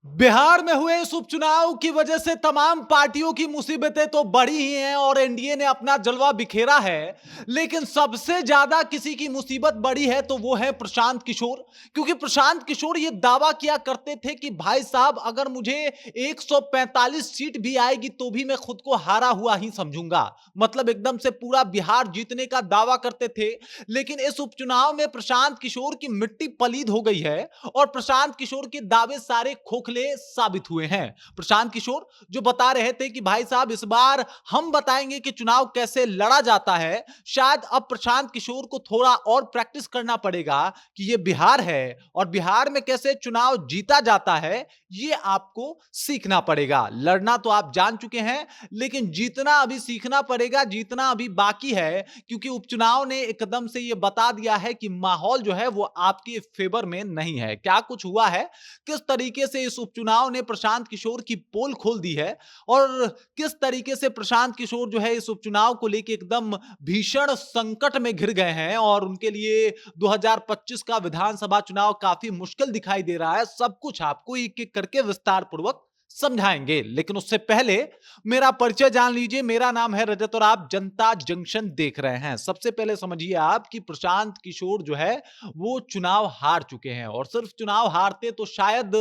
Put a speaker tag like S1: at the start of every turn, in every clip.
S1: बिहार में हुए इस उपचुनाव की वजह से तमाम पार्टियों की मुसीबतें तो बढ़ी ही हैं और एनडीए ने अपना जलवा बिखेरा है। लेकिन सबसे ज्यादा किसी की मुसीबत बढ़ी है तो वो है प्रशांत किशोर। क्योंकि प्रशांत किशोर ये दावा किया करते थे कि भाई साहब, अगर मुझे 145 सीट भी आएगी तो भी मैं खुद को हारा हुआ ही समझूंगा। मतलब एकदम से पूरा बिहार जीतने का दावा करते थे। लेकिन इस उपचुनाव में प्रशांत किशोर की मिट्टी पलीद हो गई है और प्रशांत किशोर के दावे सारे खोखले साबित हुए हैं। प्रशांत किशोर जो बता रहे थे कि भाई साहब, इस बार हम बताएंगे कि चुनाव कैसे लड़ा जाता है। शायद अब प्रशांत किशोर को थोड़ा और प्रैक्टिस करना पड़ेगा कि ये बिहार है और बिहार में कैसे चुनाव जीता जाता है, ये आपको सीखना पड़ेगा। लड़ना तो आप जान चुके हैं, लेकिन जीतना अभी सीखना पड़ेगा, जीतना अभी बाकी है। क्योंकि उपचुनाव ने एकदम से ये बता दिया है कि माहौल जो है वो आपके फेवर में नहीं है। क्या कुछ हुआ है, किस तरीके से इस उपचुनाव ने प्रशांत किशोर की पोल खोल दी है और किस तरीके से प्रशांत किशोर जो है इस उपचुनाव को लेकर एकदम भीषण संकट में घिर गए हैं और उनके लिए 2025 का विधानसभा चुनाव काफी मुश्किल दिखाई दे रहा है। सब कुछ आपको एक एक करके विस्तार पूर्वक समझाएंगे, लेकिन उससे पहले मेरा परिचय जान लीजिए। मेरा नाम है रजत और आप जनता जंक्शन देख रहे हैं। सबसे पहले समझिए आप कि प्रशांत किशोर जो है वो चुनाव हार चुके हैं और सिर्फ चुनाव हारते तो शायद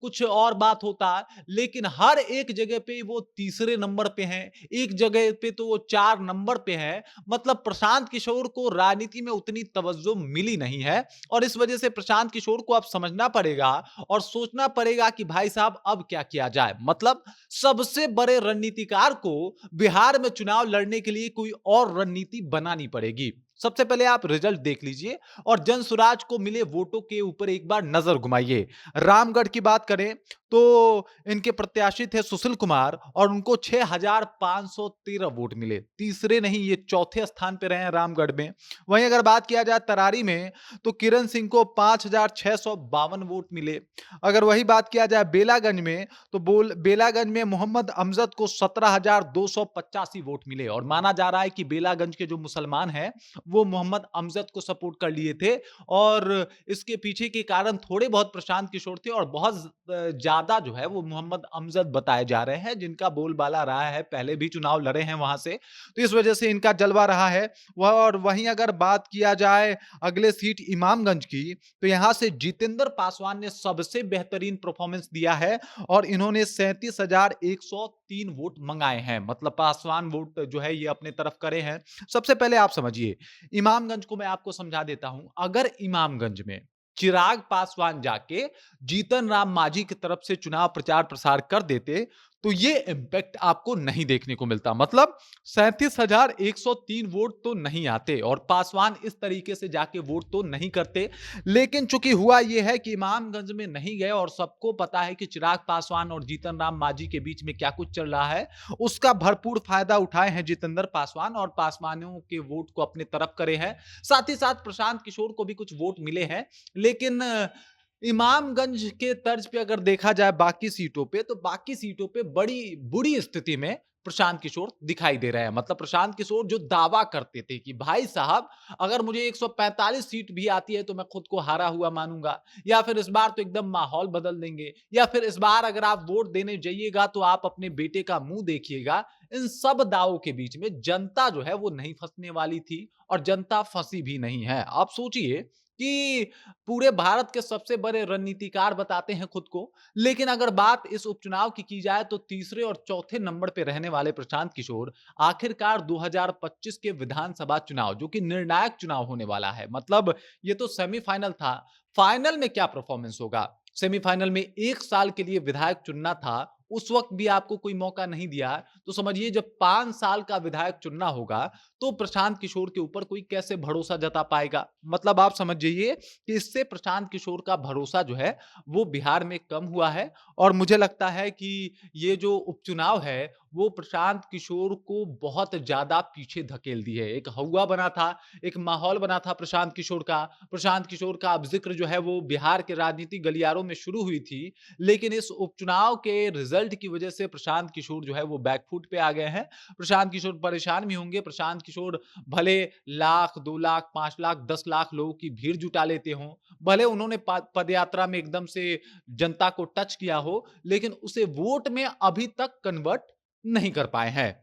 S1: कुछ और बात होता, लेकिन हर एक जगह पे वो तीसरे नंबर पे हैं, एक जगह पे तो वो 4 नंबर पे हैं। मतलब प्रशांत किशोर को राजनीति में उतनी तवज्जो मिली नहीं है और इस वजह से प्रशांत किशोर को अब समझना पड़ेगा और सोचना पड़ेगा कि भाई साहब अब क्या किया जाए। मतलब सबसे बड़े रणनीतिकार को बिहार में चुनाव लड़ने के लिए कोई और रणनीति बनानी पड़ेगी। सबसे पहले आप रिजल्ट देख लीजिए और जनसुराज को मिले वोटों के ऊपर एक बार नजर घुमाइए। रामगढ़ की बात करें तो इनके प्रत्याशी थे सुशील कुमार और उनको 6513 वोट मिले। तीसरे नहीं, ये चौथे स्थान पे रहे हैं रामगढ़ में। वहीं अगर बात किया जाए तरारी में तो किरण सिंह को 5652 वोट मिले। अगर वही बात किया जाए बेलागंज में तो बेलागंज में मोहम्मद अमजद को 17,285 वोट मिले और माना जा रहा है कि बेलागंज के जो मुसलमान हैं वो मोहम्मद अमजद को सपोर्ट कर लिए थे और इसके पीछे के कारण थोड़े बहुत प्रशांत किशोर थे और बहुत ज्यादा जो है वो मोहम्मद अमजद बताए जा रहे हैं, जिनका बोलबाला रहा है, पहले भी चुनाव लड़े हैं वहां से, तो इस वजह से इनका जलवा रहा है। वह और वहीं अगर बात किया जाए अगले सीट इमामगंज की तो यहां से जितेंद्र पासवान ने सबसे बेहतरीन परफॉर्मेंस दिया है और इन्होंने 37,103 वोट मंगाए हैं। मतलब पासवान वोट जो है ये अपने तरफ करे हैं। सबसे पहले आप समझिए, इमामगंज को मैं आपको समझा देता हूं। अगर इमामगंज में चिराग पासवान जाके जीतन राम मांझी की तरफ से चुनाव प्रचार प्रसार कर देते तो ये इंपैक्ट आपको नहीं देखने को मिलता। मतलब 37,103 वोट तो नहीं आते और पासवान इस तरीके से जाके वोट तो नहीं करते। लेकिन चूंकि हुआ यह है कि इमामगंज में नहीं गए और सबको पता है कि चिराग पासवान और जीतन राम मांझी के बीच में क्या कुछ चल रहा है, उसका भरपूर फायदा उठाए हैं जितेंद्र पासवान और पासवानों के वोट को अपने तरफ करे हैं। साथ ही साथ प्रशांत किशोर को भी कुछ वोट मिले हैं। लेकिन इमामगंज के तर्ज पे अगर देखा जाए बाकी सीटों पे तो बाकी सीटों पे बड़ी बुरी स्थिति में प्रशांत किशोर दिखाई दे रहे हैं। मतलब प्रशांत किशोर जो दावा करते थे कि भाई साहब, अगर मुझे 145 सीट भी आती है तो मैं खुद को हारा हुआ मानूंगा, या फिर इस बार तो एकदम माहौल बदल देंगे, या फिर इस बार अगर आप वोट देने जाइएगा तो आप अपने बेटे का मुंह देखिएगा। इन सब दावों के बीच में जनता जो है वो नहीं फंसने वाली थी और जनता फंसी भी नहीं है। आप सोचिए कि पूरे भारत के सबसे बड़े रणनीतिकार बताते हैं खुद को, लेकिन अगर बात इस उपचुनाव की जाए तो तीसरे और चौथे नंबर पे रहने वाले प्रशांत किशोर आखिरकार 2025 के विधानसभा चुनाव, जो कि निर्णायक चुनाव होने वाला है, मतलब ये तो सेमीफाइनल था, फाइनल में क्या परफॉर्मेंस होगा। सेमीफाइनल में 1 साल के लिए विधायक चुनना था, उस वक्त भी आपको कोई मौका नहीं दिया, तो समझिए जब 5 साल का विधायक चुनना होगा तो प्रशांत किशोर के ऊपर कोई कैसे भरोसा जता पाएगा। मतलब आप समझ जाइए कि इससे प्रशांत किशोर का भरोसा जो है वो बिहार में कम हुआ है और मुझे लगता है कि ये जो उपचुनाव है वो प्रशांत किशोर को बहुत ज्यादा पीछे धकेल दी है। एक हवा बना था, एक माहौल बना था प्रशांत किशोर का अब जिक्र जो है वो बिहार के राजनीतिक गलियारों में शुरू हुई थी। लेकिन इस उपचुनाव के रिजल्ट की वजह से प्रशांत किशोर जो है वो बैकफुट पे आ गए हैं। प्रशांत किशोर परेशान भी होंगे, प्रशांत किशोर भले लाख, 2 लाख, 5 लाख, 10 लाख लोगों की भीड़ जुटा लेते हों, भले उन्होंने पदयात्रा में एकदम से जनता को टच किया हो, लेकिन उसे वोट में अभी तक कन्वर्ट नहीं कर पाए हैं।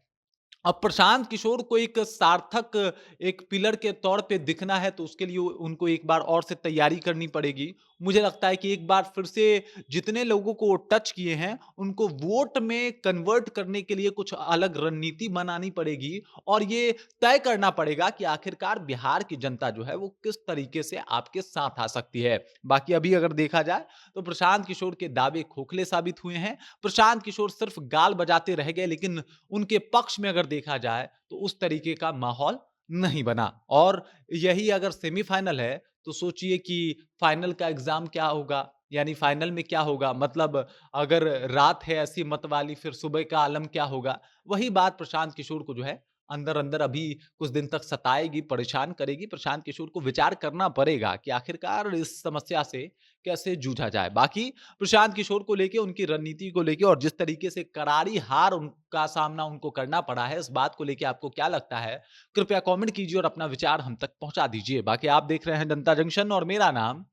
S1: अब प्रशांत किशोर को एक सार्थक एक पिलर के तौर पे दिखना है तो उसके लिए उनको एक बार और से तैयारी करनी पड़ेगी। मुझे लगता है कि एक बार फिर से जितने लोगों को वो टच किए हैं, उनको वोट में कन्वर्ट करने के लिए कुछ अलग रणनीति बनानी पड़ेगी और ये तय करना पड़ेगा कि आखिरकार बिहार की जनता जो है वो किस तरीके से आपके साथ आ सकती है। बाकी अभी अगर देखा जाए तो प्रशांत किशोर के दावे खोखले साबित हुए हैं। प्रशांत किशोर सिर्फ गाल बजाते रह गए, लेकिन उनके पक्ष में अगर देखा जाए तो उस तरीके का माहौल नहीं बना और यही अगर सेमीफाइनल है तो सोचिए कि फाइनल का एग्जाम क्या होगा, यानी फाइनल में क्या होगा, मतलब अगर रात है ऐसी मत वाली फिर सुबह का आलम क्या होगा। वही बात प्रशांत किशोर को जो है अंदर अंदर अभी कुछ दिन तक सताएगी, परेशान करेगी। प्रशांत किशोर को विचार करना पड़ेगा कि आखिरकार इस समस्या से कैसे जूझा जाए। बाकी प्रशांत किशोर को लेके, उनकी रणनीति को लेके और जिस तरीके से करारी हार उनका सामना उनको करना पड़ा है, इस बात को लेके आपको क्या लगता है? कृपया कमेंट कीजिए और अपना विचार हम तक पहुंचा दीजिए। बाकी आप देख रहे हैं जनता जंक्शन और मेरा नाम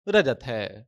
S1: रजत है।